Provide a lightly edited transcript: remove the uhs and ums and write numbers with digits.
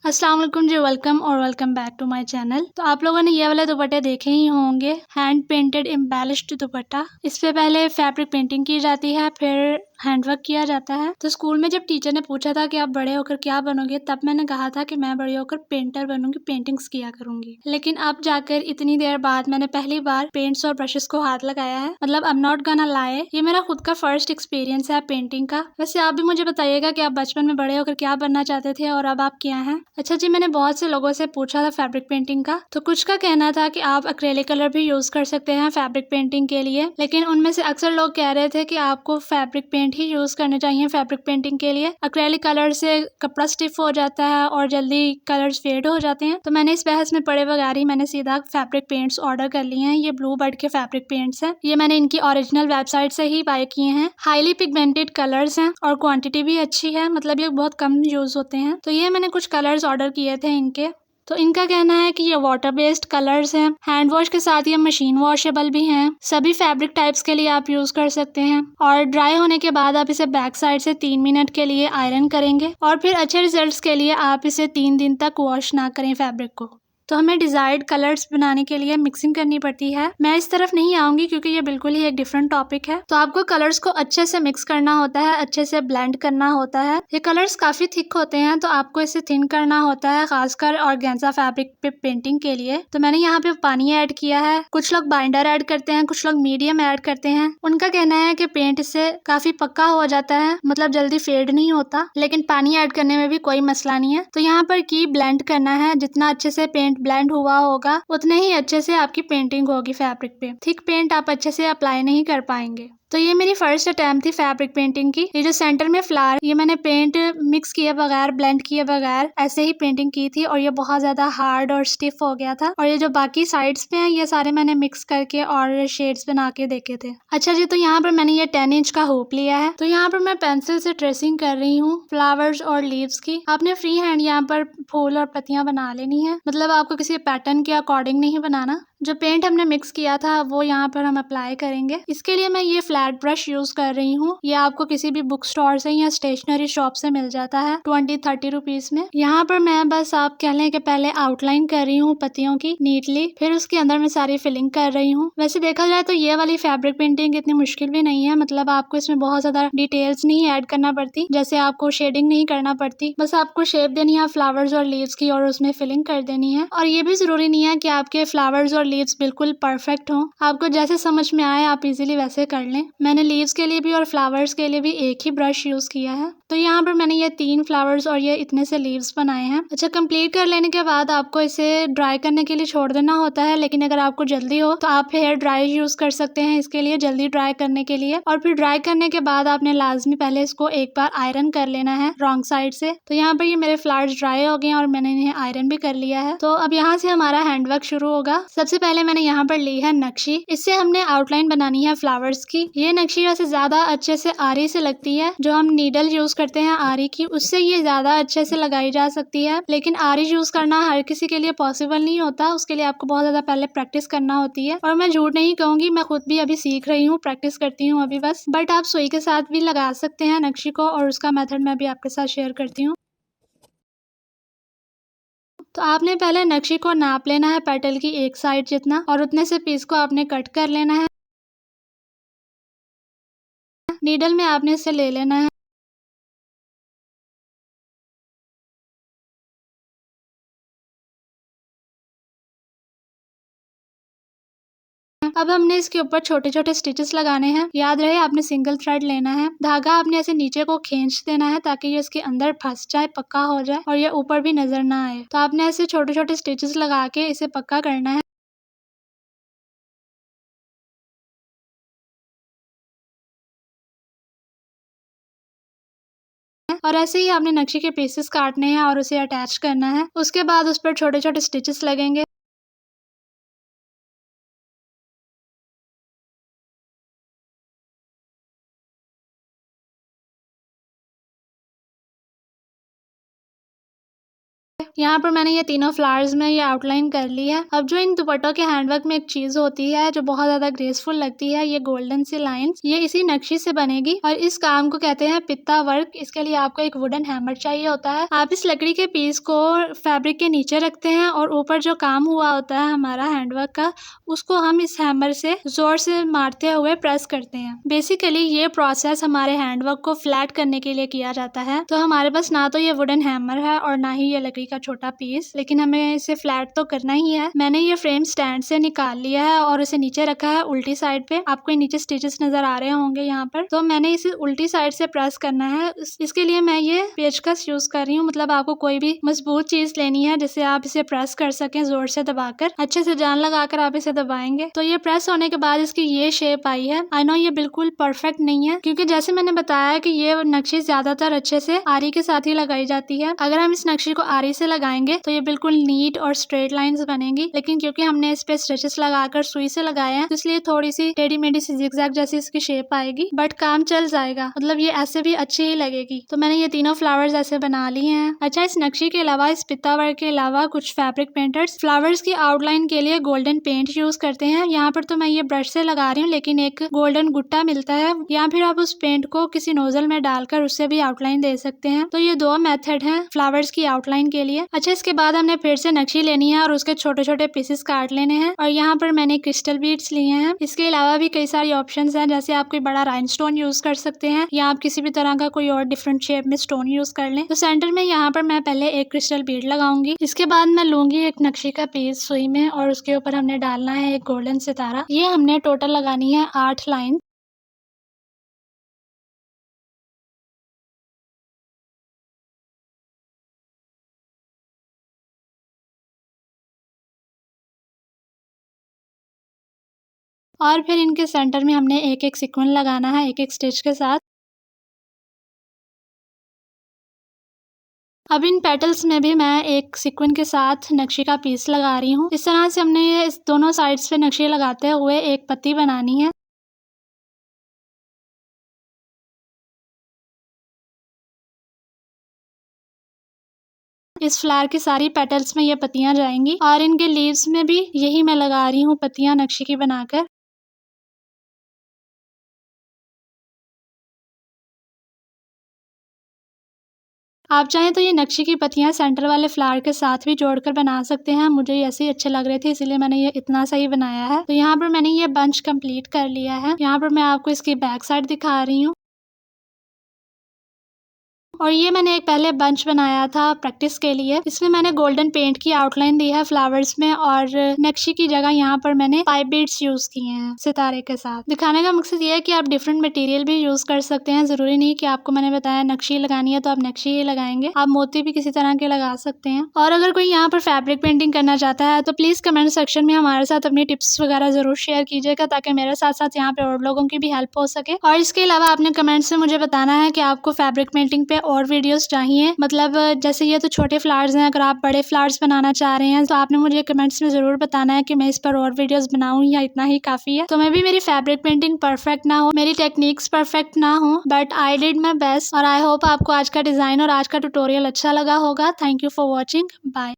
अस्सलाम वालेकुम जी, वेलकम और welcome back to my channel. तो आप लोगों ने ये वाले दुपट्टे देखे ही होंगे, हैंड पेंटेड एम्बेलिश्ड दुपट्टा। इस पे पहले फैब्रिक पेंटिंग की जाती है, फिर हैंडवर्क किया जाता है। तो स्कूल में जब टीचर ने पूछा था कि आप बड़े होकर क्या बनोगे, तब मैंने कहा था कि मैं बड़े होकर पेंटर बनूंगी, पेंटिंग्स किया करूंगी। लेकिन अब जाकर इतनी देर बाद मैंने पहली बार पेंट्स और ब्रशेस को हाथ लगाया है। मतलब आई एम नॉट गॉना लाई, ये मेरा खुद का फर्स्ट एक्सपीरियंस है पेंटिंग का। वैसे आप भी मुझे बताइएगा कि आप बचपन में बड़े होकर क्या बनना चाहते थे और अब आप क्या हैं। अच्छा जी, मैंने बहुत से लोगों से पूछा था फैब्रिक पेंटिंग का, तो कुछ का कहना था कि आप एक्रेलिक कलर भी यूज कर सकते हैं फैब्रिक पेंटिंग के लिए, लेकिन उनमें से अक्सर लोग कह रहे थे कि आपको फैब्रिक पेंट ही यूज करने चाहिए फैब्रिक पेंटिंग के लिए। एक्रेलिक कलर से कपड़ा स्टिफ हो जाता है और जल्दी कलर्स फेड हो जाते हैं। तो मैंने इस बहस में पड़े बगैर ही मैंने सीधा फैब्रिक पेंट्स ऑर्डर कर लिए हैं। ये ब्लू बर्ड के फैब्रिक पेंट्स हैं। ये मैंने इनकी ओरिजिनल वेबसाइट से ही बाय किए हैं। हाईली पिगमेंटेड कलर्स हैं और क्वांटिटी भी अच्छी है, मतलब ये बहुत कम यूज होते हैं। तो ये मैंने कुछ कलर्स ऑर्डर किए थे इनके। तो इनका कहना है कि ये वाटर बेस्ड कलर्स हैं, हैंड वॉश के साथ ये मशीन वॉशेबल भी हैं, सभी फैब्रिक टाइप्स के लिए आप यूज कर सकते हैं। और ड्राई होने के बाद आप इसे बैक साइड से 3 मिनट के लिए आयरन करेंगे और फिर अच्छे रिजल्ट्स के लिए आप इसे 3 दिन तक वॉश ना करें फैब्रिक को। तो हमें डिजायर्ड कलर्स बनाने के लिए मिक्सिंग करनी पड़ती है। मैं इस तरफ नहीं आऊंगी क्योंकि ये बिल्कुल ही एक डिफरेंट टॉपिक है। तो आपको कलर्स को अच्छे से मिक्स करना होता है, अच्छे से ब्लेंड करना होता है। ये कलर्स काफी थिक होते हैं तो आपको इसे थिन करना होता है, खासकर ऑर्गेन्जा फैब्रिक पे पेंटिंग के लिए। तो मैंने यहाँ पे पानी ऐड किया है। कुछ लोग बाइंडर ऐड करते हैं, कुछ लोग मीडियम ऐड करते हैं। उनका कहना है कि पेंट इससे काफी पक्का हो जाता है, मतलब जल्दी फेड नहीं होता, लेकिन पानी ऐड करने में भी कोई मसला नहीं है। तो यहाँ पर की ब्लेंड करना है। जितना अच्छे से पेंट ब्लेंड हुआ होगा उतने ही अच्छे से आपकी पेंटिंग होगी फैब्रिक पे। थिक पेंट आप अच्छे से अप्लाई नहीं कर पाएंगे। तो ये मेरी फर्स्ट अटेम्प्ट थी फैब्रिक पेंटिंग की। ये जो सेंटर में फ्लावर, ये मैंने पेंट मिक्स किए बगैर, ब्लेंड किए बगैर ऐसे ही पेंटिंग की थी और ये बहुत ज्यादा हार्ड और स्टिफ हो गया था। और ये जो बाकी साइड्स पे हैं ये सारे मैंने मिक्स करके और शेड्स बना के देखे थे। अच्छा जी, तो यहाँ पर मैंने ये 10 इंच का होप लिया है। तो यहाँ पर मैं पेंसिल से ट्रेसिंग कर रही हूँ फ्लावर्स और लीव्स की। आपने फ्री हैंड यहाँ पर फूल और पत्तियां बना लेनी है, मतलब आपको किसी पैटर्न के अकॉर्डिंग नहीं बनाना। जो पेंट हमने मिक्स किया था वो यहाँ पर हम अप्लाई करेंगे। इसके लिए मैं ये फ्लैट ब्रश यूज कर रही हूँ। ये आपको किसी भी बुक स्टोर से या स्टेशनरी शॉप से मिल जाता है 20-30 रुपीज में। यहाँ पर मैं बस आप कह लें कि पहले आउटलाइन कर रही हूँ पत्तियों की नीटली, फिर उसके अंदर मैं सारी फिलिंग कर रही हूँ। वैसे देखा जाए तो ये वाली फैब्रिक पेंटिंग इतनी मुश्किल भी नहीं है, मतलब आपको इसमें बहुत ज्यादा डिटेल्स नहीं ऐड करना पड़ती, जैसे आपको शेडिंग नहीं करना पड़ती, बस आपको शेप देनी है फ्लावर्स और लीव्स की और उसमें फिलिंग कर देनी है। और ये भी जरूरी नहीं है कि आपके फ्लावर्स और लीव्स बिल्कुल परफेक्ट हो, आपको जैसे समझ में आए आप इजीली वैसे कर लें। मैंने लीव्स के लिए भी और फ्लावर्स के लिए भी एक ही ब्रश यूज किया है। तो यहाँ पर मैंने ये 3 फ्लावर्स और ये इतने से लीव्स बनाए हैं। अच्छा, कंप्लीट कर लेने के बाद आपको इसे ड्राई करने के लिए छोड़ देना होता है, लेकिन अगर आपको जल्दी हो तो आप हेयर ड्राई यूज कर सकते हैं इसके लिए, जल्दी ड्राई करने के लिए। और फिर ड्राई करने के बाद आपने लाजमी पहले इसको एक बार आयरन कर लेना है रॉन्ग साइड से। तो यहाँ पर ये मेरे फ्लावर्स ड्राई हो गए और मैंने इन्हें आयरन भी कर लिया है। तो अब यहाँ से हमारा हैंडवर्क शुरू होगा। सबसे पहले मैंने यहाँ पर ली है नक्शी। इससे हमने आउटलाइन बनानी है फ्लावर्स की। ये नक्शी वैसे ज्यादा अच्छे से आरी से लगती है, जो हम नीडल यूज करते हैं आरी की, उससे ये ज्यादा अच्छे से लगाई जा सकती है। लेकिन आरी यूज करना हर किसी के लिए पॉसिबल नहीं होता, उसके लिए आपको बहुत ज्यादा पहले प्रैक्टिस करना होती है। और मैं झूठ नहीं कहूंगी, मैं खुद भी अभी सीख रही हूँ, प्रैक्टिस करती हूँ अभी बस। बट आप सुई के साथ भी लगा सकते हैं नक्शी को, और उसका मेथड मैं भी आपके साथ शेयर करती हूँ। तो आपने पहले नक्शी को नाप लेना है पेटल की एक साइड जितना, और उतने से पीस को आपने कट कर लेना है। नीडल में आपने इसे ले लेना है। अब हमने इसके ऊपर छोटे छोटे स्टिचेस लगाने हैं। याद रहे आपने सिंगल थ्रेड लेना है। धागा आपने ऐसे नीचे को खींच देना है ताकि ये इसके अंदर फंस जाए, पक्का हो जाए और ये ऊपर भी नजर ना आए। तो आपने ऐसे छोटे छोटे स्टिचेस लगा के इसे पक्का करना है। और ऐसे ही आपने नक्शे के पीसेस काटने हैं और उसे अटैच करना है। उसके बाद उस पर छोटे छोटे स्टिचेस लगेंगे। यहाँ पर मैंने ये तीनों फ्लावर्स में ये आउटलाइन कर ली है। अब जो इन दुपट्टों के हैंडवर्क में एक चीज होती है जो बहुत ज्यादा ग्रेसफुल लगती है, ये गोल्डन सी लाइंस, ये इसी नक्शी से बनेगी और इस काम को कहते हैं पित्ता वर्क। इसके लिए आपको एक वुडन हैमर चाहिए होता है। आप इस लकड़ी के पीस को फैब्रिक के नीचे रखते हैं और ऊपर जो काम हुआ होता है हमारा हैंडवर्क का, उसको हम इस हैमर से जोर से मारते हुए प्रेस करते हैं। बेसिकली ये प्रोसेस हमारे हैंडवर्क को फ्लैट करने के लिए किया जाता है। तो हमारे पास ना तो ये वुडन हैमर है और ना ही ये लकड़ी का छोटा पीस, लेकिन हमें इसे फ्लैट तो करना ही है। मैंने ये फ्रेम स्टैंड से निकाल लिया है और इसे नीचे रखा है उल्टी साइड पे। आपको नीचे स्टिचेस नजर आ रहे होंगे यहाँ पर। तो मैंने इसे उल्टी साइड से प्रेस करना है। इसके लिए मैं ये पेचकस यूज कर रही हूँ। मतलब आपको कोई भी मजबूत चीज लेनी है जिससे आप इसे प्रेस कर सकें, जोर से दबाकर, अच्छे से जान लगाकर आप इसे दबाएंगे। तो ये प्रेस होने के बाद इसकी ये शेप आई है। आई नो ये बिल्कुल परफेक्ट नहीं है, क्योंकि जैसे मैंने बताया कि ये नक्शी ज्यादातर अच्छे से आरी के साथ ही लगाई जाती है। अगर हम इस नक्शी को आरी से लगाएंगे तो ये बिल्कुल नीट और स्ट्रेट लाइंस बनेगी, लेकिन क्योंकि हमने इस पे स्टिचेस लगाकर सुई से लगाए हैं तो इसलिए थोड़ी सी टेढ़ी मेढ़ी सी जिगजैग जैसी इसकी शेप आएगी, बट काम चल जाएगा। मतलब ये ऐसे भी अच्छी ही लगेगी। तो मैंने ये तीनों फ्लावर्स ऐसे बना लिए हैं। अच्छा, इस नक्शी के अलावा, इस पित्ता वर्क के अलावा, कुछ फैब्रिक पेंटर्स फ्लावर्स की आउटलाइन के लिए गोल्डन पेंट यूज करते हैं। यहाँ पर तो मैं ये ब्रश से लगा रही हूँ, लेकिन एक गोल्डन गुट्टा मिलता है, या फिर आप उस पेंट को किसी नोजल में डालकर उससे भी आउटलाइन दे सकते हैं। तो ये दो मेथड हैं फ्लावर्स की आउटलाइन के लिए। अच्छा, इसके बाद हमने फिर से नक्शी लेनी है और उसके छोटे छोटे पीसेस काट लेने हैं। और यहाँ पर मैंने क्रिस्टल बीड्स लिए हैं। इसके अलावा भी कई सारी ऑप्शंस हैं, जैसे आप कोई बड़ा राइनस्टोन यूज कर सकते हैं या आप किसी भी तरह का कोई और डिफरेंट शेप में स्टोन यूज कर लें। तो सेंटर में यहाँ पर मैं पहले एक क्रिस्टल बीड लगाऊंगी। इसके बाद मैं लूंगी एक नक्शी का पीस सुई में और उसके ऊपर हमने डालना है एक गोल्डन सितारा। ये हमने टोटल लगानी है 8 लाइन। और फिर इनके सेंटर में हमने एक एक सीक्वेंस लगाना है एक एक स्टिच के साथ। अब इन पेटल्स में भी मैं एक सीक्वेंस के साथ नक्शी का पीस लगा रही हूँ। इस तरह से हमने ये इस दोनों साइड्स पे नक्शी लगाते हुए एक पत्ती बनानी है। इस फ्लावर की सारी पेटल्स में ये पत्तियां जाएंगी और इनके लीव्स में भी यही मैं लगा रही हूँ पत्तियां नक्शी की बनाकर। आप चाहें तो ये नक्शी की पत्तियां सेंटर वाले फ्लावर के साथ भी जोड़कर बना सकते हैं। मुझे ऐसे ही अच्छे लग रहे थे, इसीलिए मैंने ये इतना सा ही बनाया है। तो यहाँ पर मैंने ये बंच कंप्लीट कर लिया है। यहाँ पर मैं आपको इसकी बैक साइड दिखा रही हूँ। और ये मैंने एक पहले बंच बनाया था प्रैक्टिस के लिए। इसमें मैंने गोल्डन पेंट की आउटलाइन दी है फ्लावर्स में और नक्शी की जगह यहाँ पर मैंने पाइप बीड्स यूज किए हैं सितारे के साथ। दिखाने का मकसद ये है कि आप डिफरेंट मटेरियल भी यूज कर सकते हैं। जरूरी नहीं कि आपको मैंने बताया नक्शी लगानी है तो आप नक्शी ही लगाएंगे, आप मोती भी किसी तरह के लगा सकते हैं। और अगर कोई यहाँ पर फैब्रिक पेंटिंग करना चाहता है तो प्लीज कमेंट सेक्शन में हमारे साथ अपनी टिप्स वगैरह जरूर शेयर कीजिएगा, ताकि मेरे साथ साथ यहाँ पे और लोगों की भी हेल्प हो सके। और इसके अलावा आपने कमेंट्स में मुझे बताना है कि आपको फैब्रिक पेंटिंग पे और वीडियोस चाहिए। मतलब जैसे ये तो छोटे फ्लावर्स हैं, अगर आप बड़े फ्लावर्स बनाना चाह रहे हैं तो आपने मुझे कमेंट्स में जरूर बताना है कि मैं इस पर और वीडियोस बनाऊं या इतना ही काफी है। तो मैं भी मेरी फैब्रिक पेंटिंग परफेक्ट ना हो, मेरी टेक्निक्स परफेक्ट ना हो, but I did my best. और आई होप आपको आज का डिजाइन और आज का ट्यूटोरियल अच्छा लगा होगा। Thank you for watching. Bye.